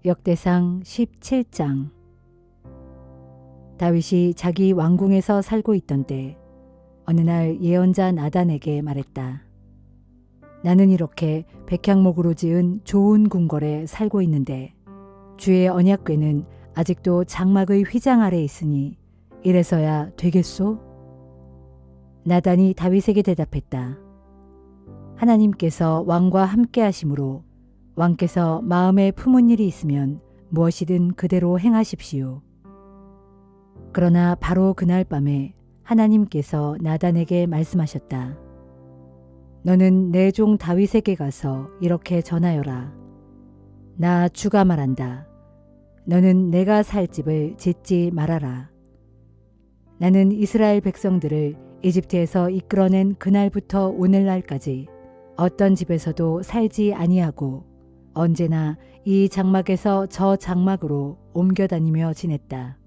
역대상 17장. 다윗이 자기 왕궁에서 살고 있던 때 어느 날 예언자 나단에게 말했다. 나는 이렇게 백향목으로 지은 좋은 궁궐에 살고 있는데 주의 언약궤는 아직도 장막의 휘장 아래 있으니 이래서야 되겠소? 나단이 다윗에게 대답했다. 하나님께서 왕과 함께 하심으로 왕께서 마음에 품은 일이 있으면 무엇이든 그대로 행하십시오. 그러나 바로 그날 밤에 하나님께서 나단에게 말씀하셨다. 너는 내 종 다윗에게 가서 이렇게 전하여라. 나 주가 말한다. 너는 내가 살 집을 짓지 말아라. 나는 이스라엘 백성들을 이집트에서 이끌어낸 그날부터 오늘날까지 어떤 집에서도 살지 아니하고 언제나 이 장막에서 저 장막으로 옮겨 다니며 지냈다.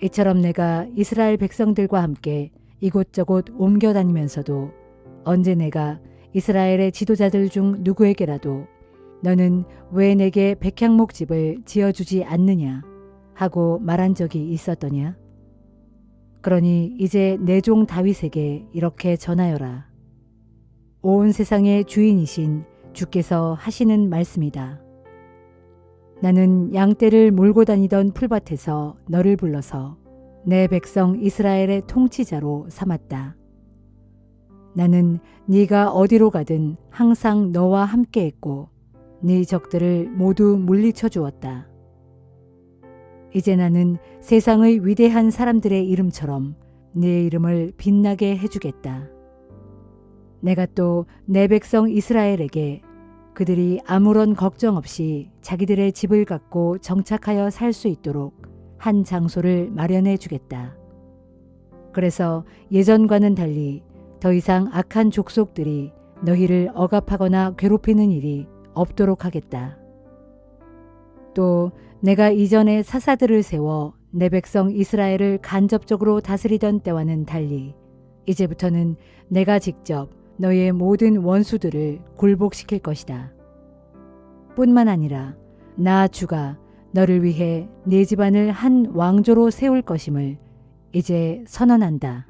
이처럼 내가 이스라엘 백성들과 함께 이곳저곳 옮겨 다니면서도 언제 내가 이스라엘의 지도자들 중 누구에게라도 너는 왜 내게 백향목 집을 지어주지 않느냐 하고 말한 적이 있었더냐? 그러니 이제 내 종 다윗에게 이렇게 전하여라. 온 세상의 주인이신 주께서 하시는 말씀이다. 나는 양떼를 몰고 다니던 풀밭에서 너를 불러서 내 백성 이스라엘의 통치자로 삼았다. 나는 네가 어디로 가든 항상 너와 함께 했고 네 적들을 모두 물리쳐 주었다. 이제 나는 세상의 위대한 사람들의 이름처럼 네 이름을 빛나게 해주겠다. 내가 또 내 백성 이스라엘에게 그들이 아무런 걱정 없이 자기들의 집을 갖고 정착하여 살 수 있도록 한 장소를 마련해 주겠다. 그래서 예전과는 달리 더 이상 악한 족속들이 너희를 억압하거나 괴롭히는 일이 없도록 하겠다. 또 내가 이전에 사사들을 세워 내 백성 이스라엘을 간접적으로 다스리던 때와는 달리 이제부터는 내가 직접 너의 모든 원수들을 굴복시킬 것이다. 뿐만 아니라 나 주가 너를 위해 네 집안을 한 왕조로 세울 것임을 이제 선언한다.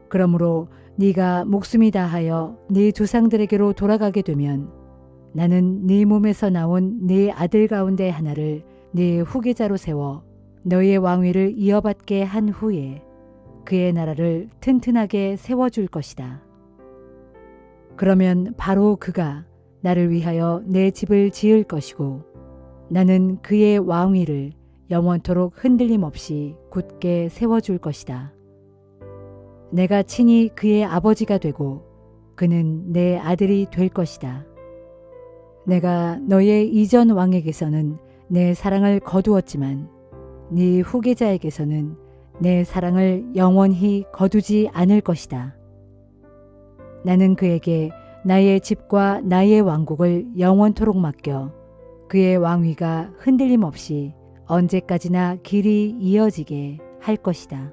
그러므로 네가 목숨이 다하여 네 조상들에게로 돌아가게 되면 나는 네 몸에서 나온 네 아들 가운데 하나를 네 후계자로 세워 너의 왕위를 이어받게 한 후에 그의 나라를 튼튼하게 세워줄 것이다. 그러면 바로 그가 나를 위하여 내 집을 지을 것이고 나는 그의 왕위를 영원토록 흔들림 없이 굳게 세워줄 것이다. 내가 친히 그의 아버지가 되고 그는 내 아들이 될 것이다. 내가 너의 이전 왕에게서는 내 사랑을 거두었지만 네 후계자에게서는 내 사랑을 영원히 거두지 않을 것이다. 나는 그에게 나의 집과 나의 왕국을 영원토록 맡겨 그의 왕위가 흔들림 없이 언제까지나 길이 이어지게 할 것이다.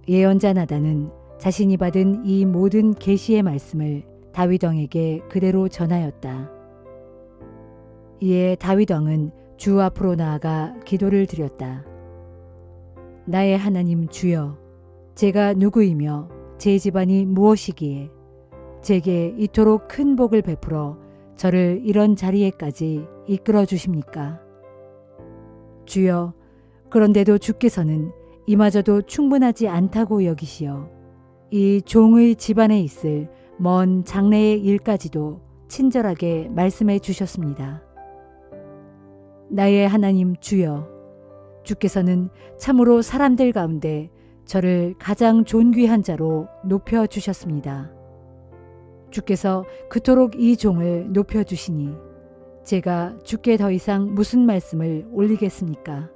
예언자 나단은 자신이 받은 이 모든 계시의 말씀을 다윗 왕에게 그대로 전하였다. 이에 다윗 왕은 주 앞으로 나아가 기도를 드렸다. 나의 하나님 주여, 제가 누구이며 제 집안이 무엇이기에 제게 이토록 큰 복을 베풀어 저를 이런 자리에까지 이끌어 주십니까? 주여, 그런데도 주께서는 이마저도 충분하지 않다고 여기시어 이 종의 집안에 있을 먼 장래의 일까지도 친절하게 말씀해 주셨습니다. 나의 하나님 주여, 주께서는 참으로 사람들 가운데 저를 가장 존귀한 자로 높여 주셨습니다. 주께서 그토록 이 종을 높여 주시니 제가 주께 더 이상 무슨 말씀을 올리겠습니까?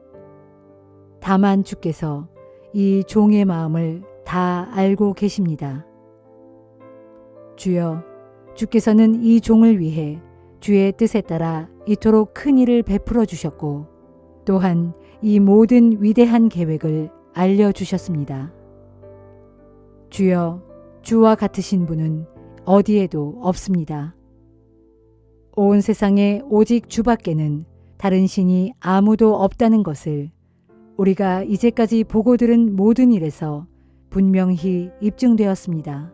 다만 주께서 이 종의 마음을 다 알고 계십니다. 주여, 주께서는 이 종을 위해 주의 뜻에 따라 이토록 큰 일을 베풀어 주셨고 또한 이 모든 위대한 계획을 알려주셨습니다. 주여, 주와 같으신 분은 어디에도 없습니다. 온 세상에 오직 주밖에는 다른 신이 아무도 없다는 것을 우리가 이제까지 보고 들은 모든 일에서 분명히 입증되었습니다.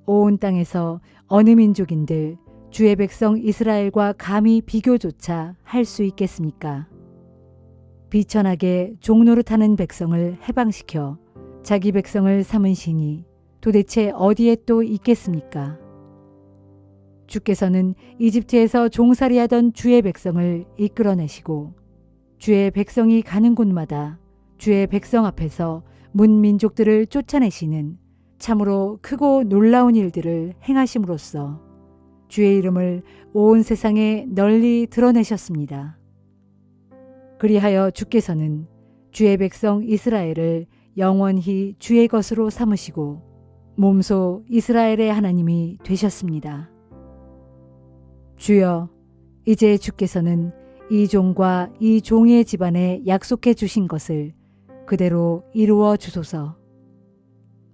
온 땅에서 어느 민족인들 주의 백성 이스라엘과 감히 비교조차 할 수 있겠습니까? 비천하게 종노릇하는 백성을 해방시켜 자기 백성을 삼은 신이 도대체 어디에 또 있겠습니까? 주께서는 이집트에서 종살이하던 주의 백성을 이끌어내시고 주의 백성이 가는 곳마다 주의 백성 앞에서 문민족들을 쫓아내시는 참으로 크고 놀라운 일들을 행하심으로써 주의 이름을 온 세상에 널리 드러내셨습니다. 그리하여 주께서는 주의 백성 이스라엘을 영원히 주의 것으로 삼으시고 몸소 이스라엘의 하나님이 되셨습니다. 주여, 이제 주께서는 이 종과 이 종의 집안에 약속해 주신 것을 그대로 이루어 주소서.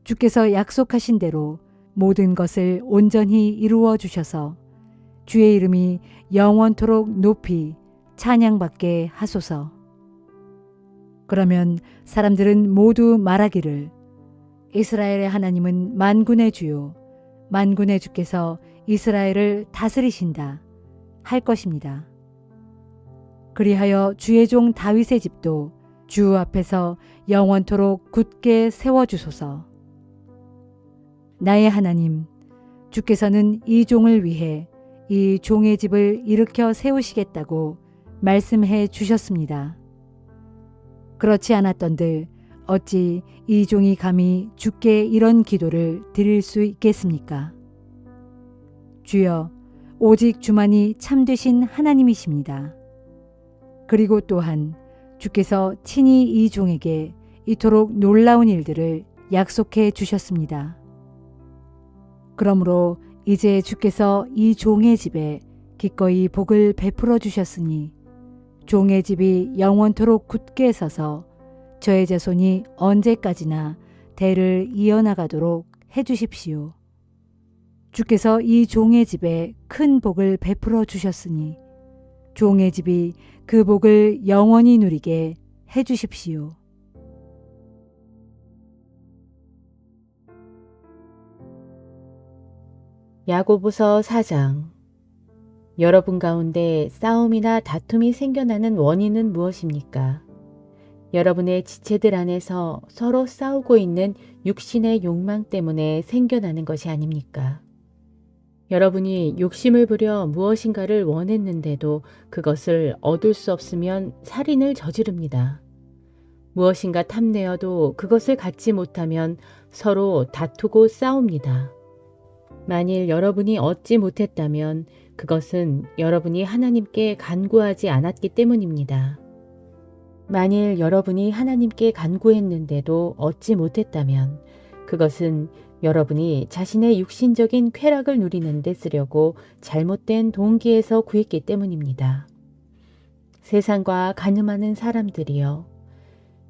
주께서 약속하신 대로 모든 것을 온전히 이루어 주셔서 주의 이름이 영원토록 높이 찬양받게 하소서. 그러면 사람들은 모두 말하기를 이스라엘의 하나님은 만군의 주요 만군의 주께서 이스라엘을 다스리신다 할 것입니다. 그리하여 주의 종 다윗의 집도 주 앞에서 영원토록 굳게 세워주소서. 나의 하나님, 주께서는 이 종을 위해 이 종의 집을 일으켜 세우시겠다고 말씀해 주셨습니다. 그렇지 않았던들 어찌 이 종이 감히 주께 이런 기도를 드릴 수 있겠습니까? 주여, 오직 주만이 참되신 하나님이십니다. 그리고 또한 주께서 친히 이 종에게 이토록 놀라운 일들을 약속해 주셨습니다. 그러므로 이제 주께서 이 종의 집에 기꺼이 복을 베풀어 주셨으니 종의 집이 영원토록 굳게 서서 저의 자손이 언제까지나 대를 이어나가도록 해주십시오. 주께서 이 종의 집에 큰 복을 베풀어 주셨으니 종의 집이 그 복을 영원히 누리게 해주십시오. 야고보서 4장. 여러분 가운데 싸움이나 다툼이 생겨나는 원인은 무엇입니까? 여러분의 지체들 안에서 서로 싸우고 있는 육신의 욕망 때문에 생겨나는 것이 아닙니까? 여러분이 욕심을 부려 무엇인가를 원했는데도 그것을 얻을 수 없으면 살인을 저지릅니다. 무엇인가 탐내어도 그것을 갖지 못하면 서로 다투고 싸웁니다. 만일 여러분이 얻지 못했다면 그것은 여러분이 하나님께 간구하지 않았기 때문입니다. 만일 여러분이 하나님께 간구했는데도 얻지 못했다면 그것은 여러분이 자신의 육신적인 쾌락을 누리는 데 쓰려고 잘못된 동기에서 구했기 때문입니다. 세상과 간음하는 사람들이여,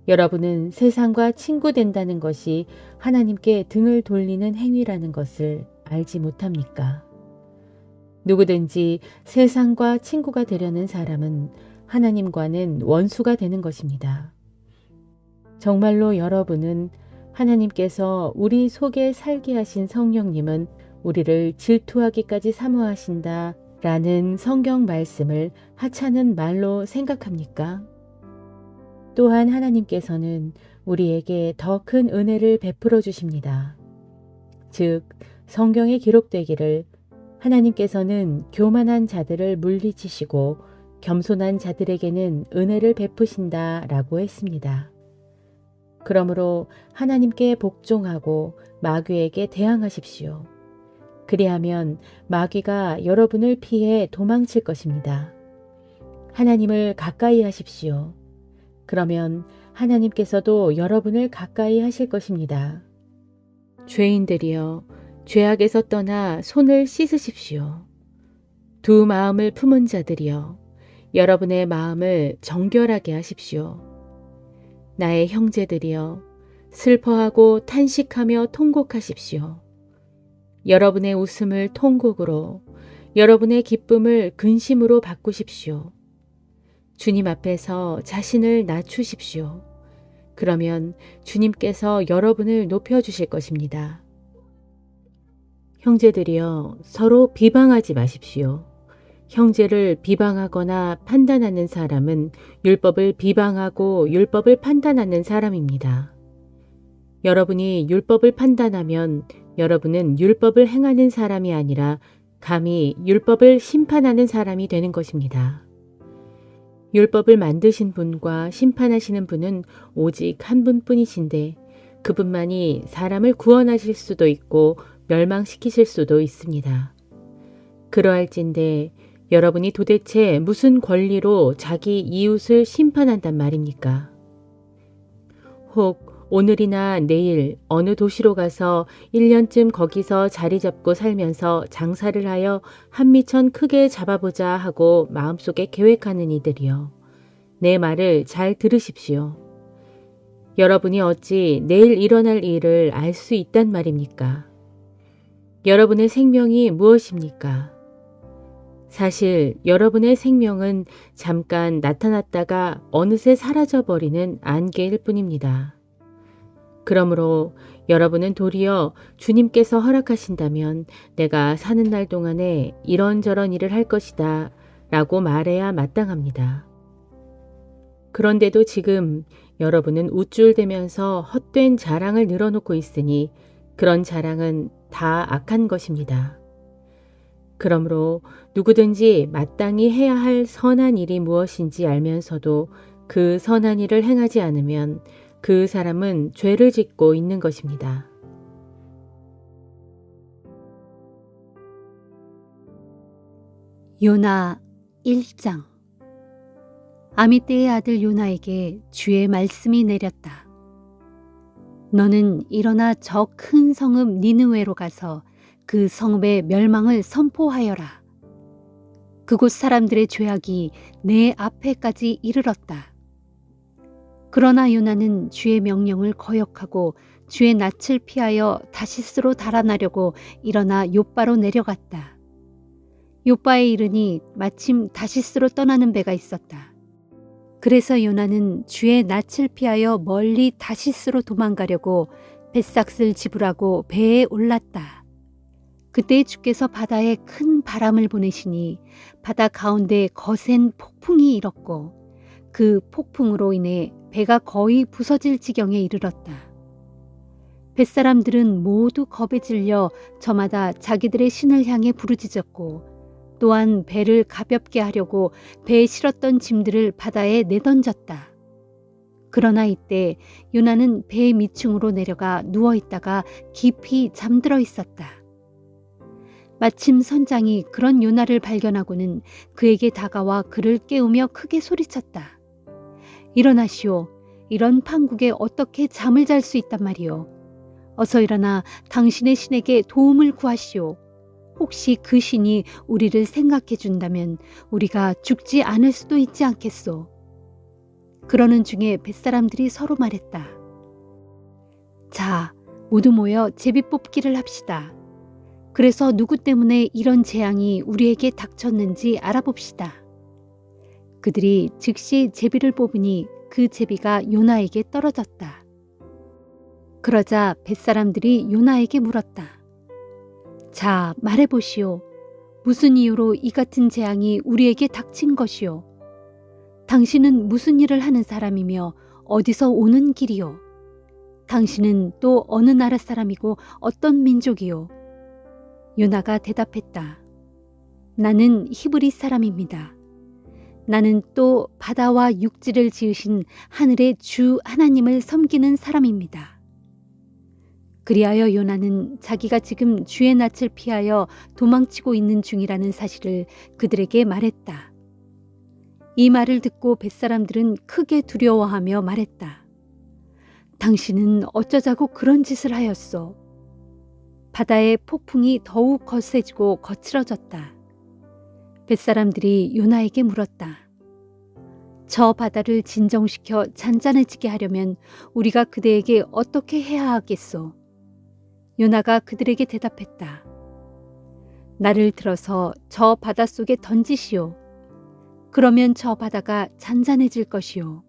여러분은 세상과 친구된다는 것이 하나님께 등을 돌리는 행위라는 것을 알지 못합니까? 누구든지 세상과 친구가 되려는 사람은 하나님과는 원수가 되는 것입니다. 정말로 여러분은 하나님께서 우리 속에 살게 하신 성령님은 우리를 질투하기까지 사모하신다 라는 성경 말씀을 하찮은 말로 생각합니까? 또한 하나님께서는 우리에게 더 큰 은혜를 베풀어 주십니다. 즉, 성경에 기록되기를 하나님께서는 교만한 자들을 물리치시고 겸손한 자들에게는 은혜를 베푸신다 라고 했습니다. 그러므로 하나님께 복종하고 마귀에게 대항하십시오. 그리하면 마귀가 여러분을 피해 도망칠 것입니다. 하나님을 가까이 하십시오. 그러면 하나님께서도 여러분을 가까이 하실 것입니다. 죄인들이여, 죄악에서 떠나 손을 씻으십시오. 두 마음을 품은 자들이여, 여러분의 마음을 정결하게 하십시오. 나의 형제들이여, 슬퍼하고 탄식하며 통곡하십시오. 여러분의 웃음을 통곡으로, 여러분의 기쁨을 근심으로 바꾸십시오. 주님 앞에서 자신을 낮추십시오. 그러면 주님께서 여러분을 높여주실 것입니다. 형제들이여, 서로 비방하지 마십시오. 형제를 비방하거나 판단하는 사람은 율법을 비방하고 율법을 판단하는 사람입니다. 여러분이 율법을 판단하면 여러분은 율법을 행하는 사람이 아니라 감히 율법을 심판하는 사람이 되는 것입니다. 율법을 만드신 분과 심판하시는 분은 오직 한 분뿐이신데 그분만이 사람을 구원하실 수도 있고 멸망시키실 수도 있습니다. 그러할진대 여러분이 도대체 무슨 권리로 자기 이웃을 심판한단 말입니까? 혹 오늘이나 내일 어느 도시로 가서 1년쯤 거기서 자리 잡고 살면서 장사를 하여 한미천 크게 잡아보자 하고 마음속에 계획하는 이들이여. 내 말을 잘 들으십시오. 여러분이 어찌 내일 일어날 일을 알 수 있단 말입니까? 여러분의 생명이 무엇입니까? 사실 여러분의 생명은 잠깐 나타났다가 어느새 사라져버리는 안개일 뿐입니다. 그러므로 여러분은 도리어 주님께서 허락하신다면 내가 사는 날 동안에 이런저런 일을 할 것이다 라고 말해야 마땅합니다. 그런데도 지금 여러분은 우쭐대면서 헛된 자랑을 늘어놓고 있으니 그런 자랑은 다 악한 것입니다. 그러므로 누구든지 마땅히 해야 할 선한 일이 무엇인지 알면서도 그 선한 일을 행하지 않으면 그 사람은 죄를 짓고 있는 것입니다. 요나 1장. 아미떼의 아들 요나에게 주의 말씀이 내렸다. 너는 일어나 저 큰 성읍 니느웨로 가서 그 성읍의 멸망을 선포하여라. 그곳 사람들의 죄악이 내 앞에까지 이르렀다. 그러나 요나는 주의 명령을 거역하고 주의 낯을 피하여 다시스로 달아나려고 일어나 욥바로 내려갔다. 욥바에 이르니 마침 다시스로 떠나는 배가 있었다. 그래서 요나는 주의 낯을 피하여 멀리 다시스로 도망가려고 뱃삭을 지불하고 배에 올랐다. 그때 주께서 바다에 큰 바람을 보내시니 바다 가운데 거센 폭풍이 일었고 그 폭풍으로 인해 배가 거의 부서질 지경에 이르렀다. 뱃사람들은 모두 겁에 질려 저마다 자기들의 신을 향해 부르짖었고 또한 배를 가볍게 하려고 배에 실었던 짐들을 바다에 내던졌다. 그러나 이때 요나는 배 밑층으로 내려가 누워있다가 깊이 잠들어 있었다. 마침 선장이 그런 요나를 발견하고는 그에게 다가와 그를 깨우며 크게 소리쳤다. 일어나시오. 이런 판국에 어떻게 잠을 잘 수 있단 말이오. 어서 일어나 당신의 신에게 도움을 구하시오. 혹시 그 신이 우리를 생각해 준다면 우리가 죽지 않을 수도 있지 않겠소. 그러는 중에 뱃사람들이 서로 말했다. 자, 모두 모여 제비 뽑기를 합시다. 그래서 누구 때문에 이런 재앙이 우리에게 닥쳤는지 알아봅시다. 그들이 즉시 제비를 뽑으니 그 제비가 요나에게 떨어졌다. 그러자 뱃사람들이 요나에게 물었다. 자, 말해보시오. 무슨 이유로 이 같은 재앙이 우리에게 닥친 것이오? 당신은 무슨 일을 하는 사람이며 어디서 오는 길이오? 당신은 또 어느 나라 사람이고 어떤 민족이오? 요나가 대답했다. 나는 히브리 사람입니다. 나는 또 바다와 육지를 지으신 하늘의 주 하나님을 섬기는 사람입니다. 그리하여 요나는 자기가 지금 주의 낯을 피하여 도망치고 있는 중이라는 사실을 그들에게 말했다. 이 말을 듣고 뱃사람들은 크게 두려워하며 말했다. 당신은 어쩌자고 그런 짓을 하였소? 바다의 폭풍이 더욱 거세지고 거칠어졌다. 뱃사람들이 요나에게 물었다. 저 바다를 진정시켜 잔잔해지게 하려면 우리가 그대에게 어떻게 해야 하겠소? 요나가 그들에게 대답했다. 나를 들어서 저 바닷속에 던지시오. 그러면 저 바다가 잔잔해질 것이오.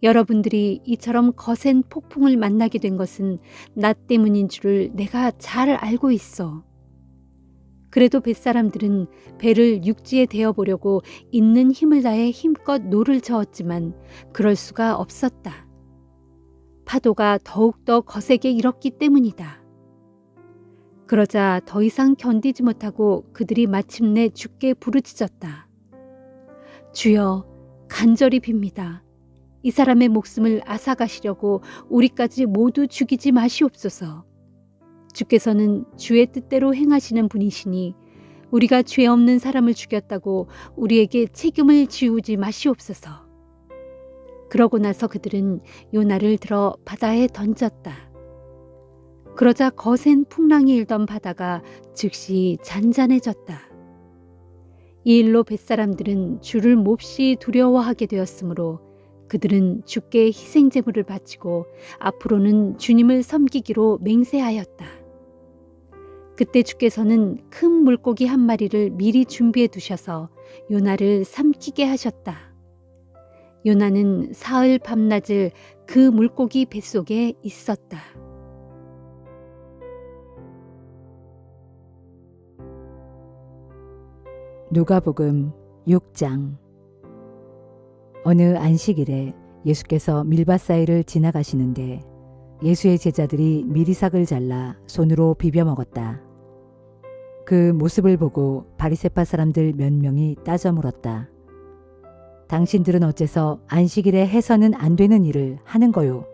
여러분들이 이처럼 거센 폭풍을 만나게 된 것은 나 때문인 줄을 내가 잘 알고 있어. 그래도 뱃사람들은 배를 육지에 대어보려고 있는 힘을 다해 힘껏 노를 저었지만 그럴 수가 없었다. 파도가 더욱더 거세게 일었기 때문이다. 그러자 더 이상 견디지 못하고 그들이 마침내 주께 부르짖었다. 주여, 간절히 빕니다. 이 사람의 목숨을 앗아가시려고 우리까지 모두 죽이지 마시옵소서. 주께서는 주의 뜻대로 행하시는 분이시니 우리가 죄 없는 사람을 죽였다고 우리에게 책임을 지우지 마시옵소서. 그러고 나서 그들은 요나를 들어 바다에 던졌다. 그러자 거센 풍랑이 일던 바다가 즉시 잔잔해졌다. 이 일로 뱃사람들은 주를 몹시 두려워하게 되었으므로 그들은 주께 희생제물을 바치고 앞으로는 주님을 섬기기로 맹세하였다. 그때 주께서는 큰 물고기 한 마리를 미리 준비해 두셔서 요나를 삼키게 하셨다. 요나는 사흘 밤낮을 그 물고기 뱃속에 있었다. 누가복음 6장. 어느 안식일에 예수께서 밀밭 사이를 지나가시는데 예수의 제자들이 미리삭을 잘라 손으로 비벼 먹었다. 그 모습을 보고 바리새파 사람들 몇 명이 따져 물었다. 당신들은 어째서 안식일에 해서는 안 되는 일을 하는 거요?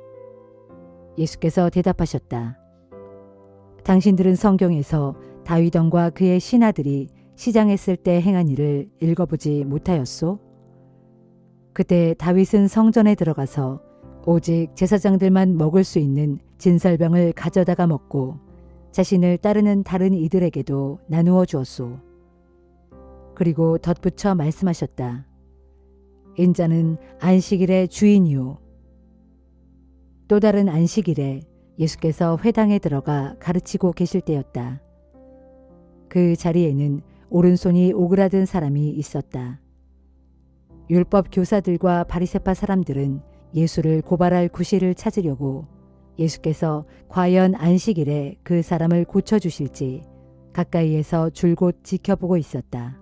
예수께서 대답하셨다. 당신들은 성경에서 다윗 왕과 그의 신하들이 시장했을 때 행한 일을 읽어보지 못하였소? 그때 다윗은 성전에 들어가서 오직 제사장들만 먹을 수 있는 진설병을 가져다가 먹고 자신을 따르는 다른 이들에게도 나누어 주었소. 그리고 덧붙여 말씀하셨다. 인자는 안식일의 주인이요. 또 다른 안식일에 예수께서 회당에 들어가 가르치고 계실 때였다. 그 자리에는 오른손이 오그라든 사람이 있었다. 율법 교사들과 바리새파 사람들은 예수를 고발할 구실을 찾으려고 예수께서 과연 안식일에 그 사람을 고쳐주실지 가까이에서 줄곧 지켜보고 있었다.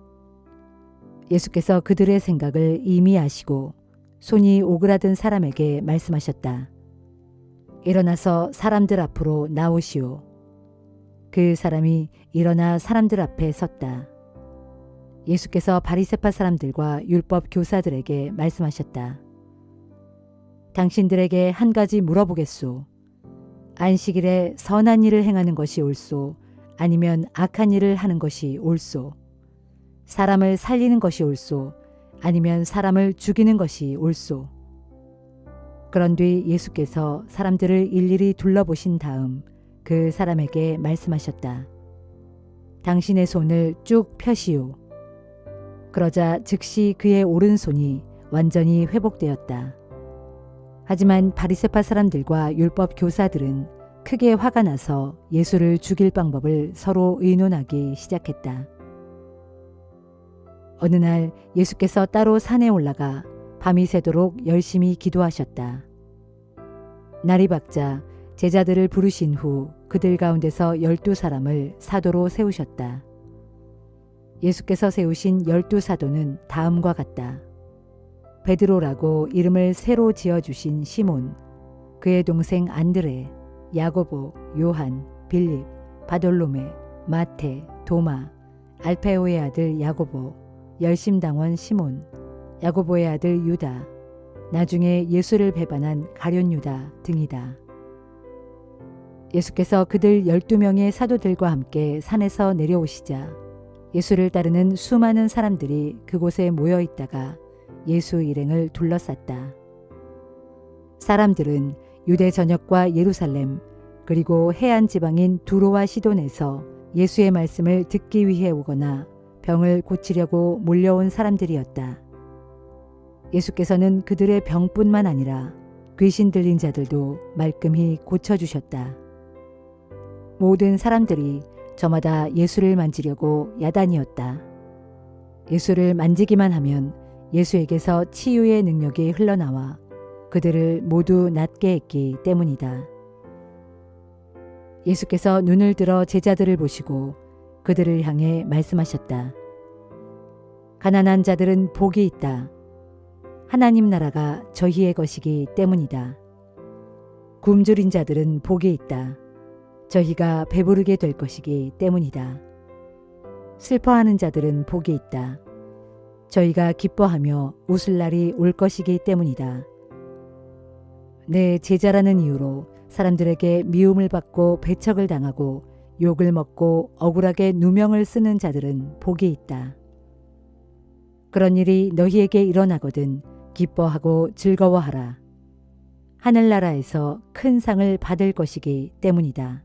예수께서 그들의 생각을 이미 아시고 손이 오그라든 사람에게 말씀하셨다. 일어나서 사람들 앞으로 나오시오. 그 사람이 일어나 사람들 앞에 섰다. 예수께서 바리새파 사람들과 율법 교사들에게 말씀하셨다. 당신들에게 한 가지 물어보겠소. 안식일에 선한 일을 행하는 것이 옳소? 아니면 악한 일을 하는 것이 옳소? 사람을 살리는 것이 옳소? 아니면 사람을 죽이는 것이 옳소? 그런 뒤 예수께서 사람들을 일일이 둘러보신 다음 그 사람에게 말씀하셨다. 당신의 손을 쭉 펴시오. 그러자 즉시 그의 오른손이 완전히 회복되었다. 하지만 바리새파 사람들과 율법 교사들은 크게 화가 나서 예수를 죽일 방법을 서로 의논하기 시작했다. 어느 날 예수께서 따로 산에 올라가 밤이 새도록 열심히 기도하셨다. 날이 밝자 제자들을 부르신 후 그들 가운데서 12사람을 사도로 세우셨다. 예수께서 세우신 12사도는 다음과 같다. 베드로라고 이름을 새로 지어주신 시몬, 그의 동생 안드레, 야고보, 요한, 빌립, 바돌로메, 마테, 도마, 알페오의 아들 야고보, 열심당원 시몬, 야고보의 아들 유다, 나중에 예수를 배반한 가룟 유다 등이다. 예수께서 그들 12명의 사도들과 함께 산에서 내려오시자 예수를 따르는 수많은 사람들이 그곳에 모여 있다가 예수 일행을 둘러쌌다. 사람들은 유대 전역과 예루살렘 그리고 해안 지방인 두로와 시돈에서 예수의 말씀을 듣기 위해 오거나 병을 고치려고 몰려온 사람들이었다. 예수께서는 그들의 병뿐만 아니라 귀신 들린 자들도 말끔히 고쳐주셨다. 모든 사람들이 저마다 예수를 만지려고 야단이었다. 예수를 만지기만 하면 예수에게서 치유의 능력이 흘러나와 그들을 모두 낫게 했기 때문이다. 예수께서 눈을 들어 제자들을 보시고 그들을 향해 말씀하셨다. 가난한 자들은 복이 있다. 하나님 나라가 저희의 것이기 때문이다. 굶주린 자들은 복이 있다. 저희가 배부르게 될 것이기 때문이다. 슬퍼하는 자들은 복이 있다. 저희가 기뻐하며 웃을 날이 올 것이기 때문이다. 내 제자라는 이유로 사람들에게 미움을 받고 배척을 당하고 욕을 먹고 억울하게 누명을 쓰는 자들은 복이 있다. 그런 일이 너희에게 일어나거든 기뻐하고 즐거워하라. 하늘나라에서 큰 상을 받을 것이기 때문이다.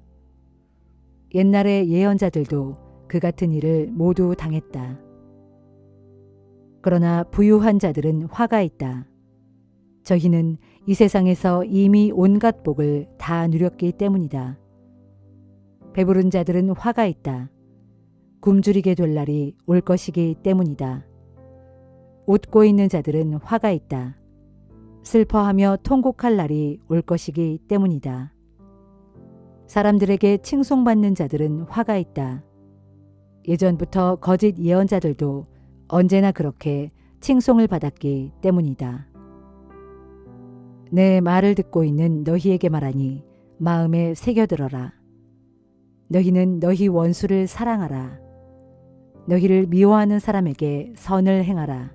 옛날의 예언자들도 그 같은 일을 모두 당했다. 그러나 부유한 자들은 화가 있다. 저희는 이 세상에서 이미 온갖 복을 다 누렸기 때문이다. 배부른 자들은 화가 있다. 굶주리게 될 날이 올 것이기 때문이다. 웃고 있는 자들은 화가 있다. 슬퍼하며 통곡할 날이 올 것이기 때문이다. 사람들에게 칭송받는 자들은 화가 있다. 예전부터 거짓 예언자들도 언제나 그렇게 칭송을 받았기 때문이다. 내 말을 듣고 있는 너희에게 말하니 마음에 새겨들어라. 너희는 너희 원수를 사랑하라. 너희를 미워하는 사람에게 선을 행하라.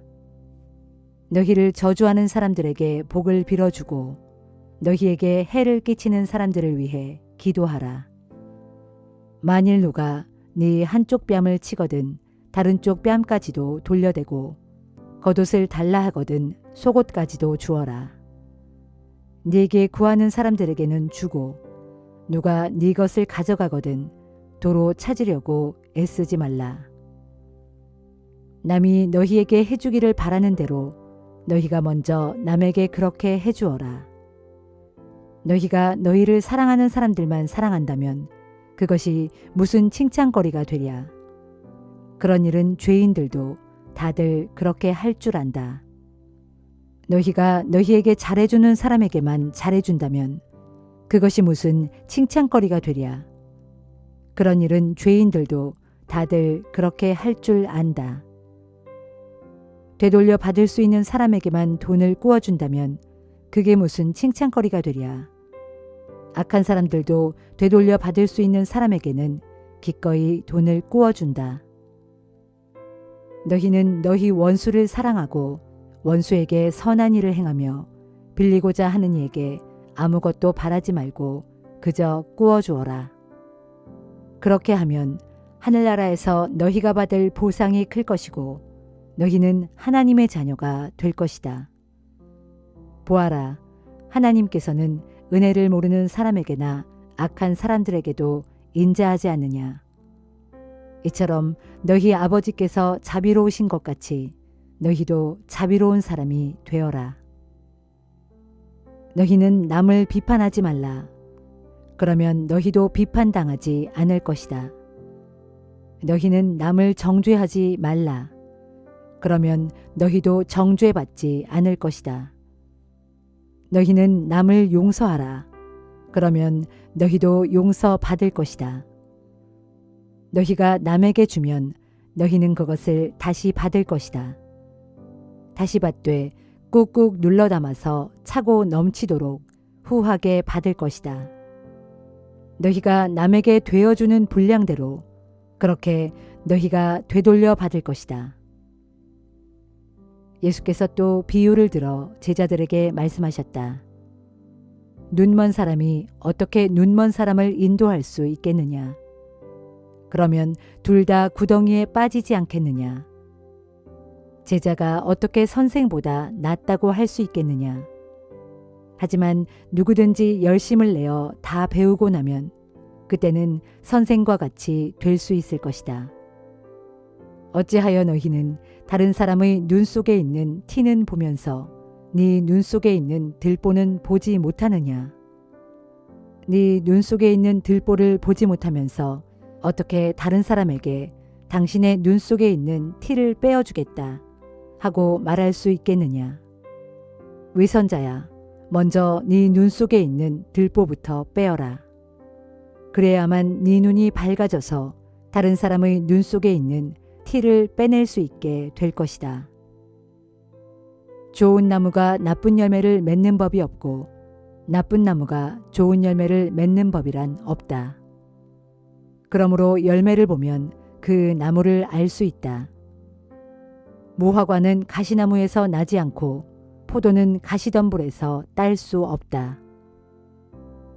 너희를 저주하는 사람들에게 복을 빌어주고 너희에게 해를 끼치는 사람들을 위해 기도하라. 만일 누가 네 한쪽 뺨을 치거든 다른 쪽 뺨까지도 돌려대고 겉옷을 달라 하거든 속옷까지도 주어라. 네게 구하는 사람들에게는 주고 누가 네 것을 가져가거든 도로 찾으려고 애쓰지 말라. 남이 너희에게 해주기를 바라는 대로 너희가 먼저 남에게 그렇게 해주어라. 너희가 너희를 사랑하는 사람들만 사랑한다면 그것이 무슨 칭찬거리가 되랴. 그런 일은 죄인들도 다들 그렇게 할 줄 안다. 너희가 너희에게 잘해주는 사람에게만 잘해준다면 그것이 무슨 칭찬거리가 되랴. 그런 일은 죄인들도 다들 그렇게 할 줄 안다. 되돌려 받을 수 있는 사람에게만 돈을 꾸어준다면 그게 무슨 칭찬거리가 되랴. 악한 사람들도 되돌려 받을 수 있는 사람에게는 기꺼이 돈을 꾸어준다. 너희는 너희 원수를 사랑하고 원수에게 선한 일을 행하며 빌리고자 하는 이에게 아무것도 바라지 말고 그저 꾸어주어라. 그렇게 하면 하늘나라에서 너희가 받을 보상이 클 것이고 너희는 하나님의 자녀가 될 것이다. 보아라, 하나님께서는 은혜를 모르는 사람에게나 악한 사람들에게도 인자하지 않느냐. 이처럼 너희 아버지께서 자비로우신 것 같이 너희도 자비로운 사람이 되어라. 너희는 남을 비판하지 말라. 그러면 너희도 비판당하지 않을 것이다. 너희는 남을 정죄하지 말라. 그러면 너희도 정죄받지 않을 것이다. 너희는 남을 용서하라. 그러면 너희도 용서받을 것이다. 너희가 남에게 주면 너희는 그것을 다시 받을 것이다. 다시 받되 꾹꾹 눌러 담아서 차고 넘치도록 후하게 받을 것이다. 너희가 남에게 되어주는 분량대로 그렇게 너희가 되돌려 받을 것이다. 예수께서 또 비유를 들어 제자들에게 말씀하셨다. 눈먼 사람이 어떻게 눈먼 사람을 인도할 수 있겠느냐? 그러면 둘 다 구덩이에 빠지지 않겠느냐? 제자가 어떻게 선생보다 낫다고 할 수 있겠느냐? 하지만 누구든지 열심을 내어 다 배우고 나면 그때는 선생과 같이 될 수 있을 것이다. 어찌하여 너희는 다른 사람의 눈 속에 있는 티는 보면서 네 눈 속에 있는 들보는 보지 못하느냐? 네 눈 속에 있는 들보를 보지 못하면서 어떻게 다른 사람에게 당신의 눈 속에 있는 티를 빼어주겠다 하고 말할 수 있겠느냐. 위선자야, 먼저 네 눈 속에 있는 들보부터 빼어라. 그래야만 네 눈이 밝아져서 다른 사람의 눈 속에 있는 티를 빼낼 수 있게 될 것이다. 좋은 나무가 나쁜 열매를 맺는 법이 없고 나쁜 나무가 좋은 열매를 맺는 법이란 없다. 그러므로 열매를 보면 그 나무를 알 수 있다. 무화과는 가시나무에서 나지 않고 포도는 가시덤불에서 딸 수 없다.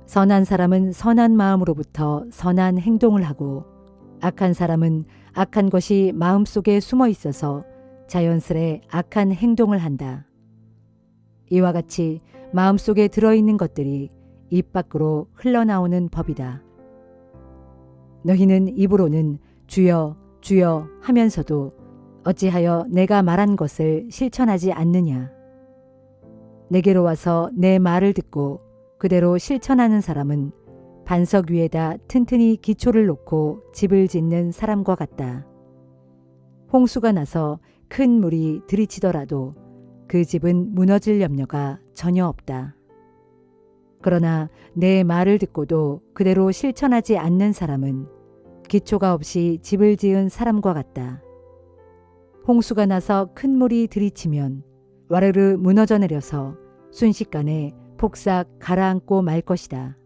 선한 사람은 선한 마음으로부터 선한 행동을 하고 악한 사람은 악한 것이 마음속에 숨어 있어서 자연스레 악한 행동을 한다. 이와 같이 마음속에 들어있는 것들이 입 밖으로 흘러나오는 법이다. 너희는 입으로는 주여 주여 하면서도 어찌하여 내가 말한 것을 실천하지 않느냐. 내게로 와서 내 말을 듣고 그대로 실천하는 사람은 반석 위에다 튼튼히 기초를 놓고 집을 짓는 사람과 같다. 홍수가 나서 큰 물이 들이치더라도 그 집은 무너질 염려가 전혀 없다. 그러나 내 말을 듣고도 그대로 실천하지 않는 사람은 기초가 없이 집을 지은 사람과 같다. 홍수가 나서 큰 물이 들이치면 와르르 무너져 내려서 순식간에 폭삭 가라앉고 말 것이다.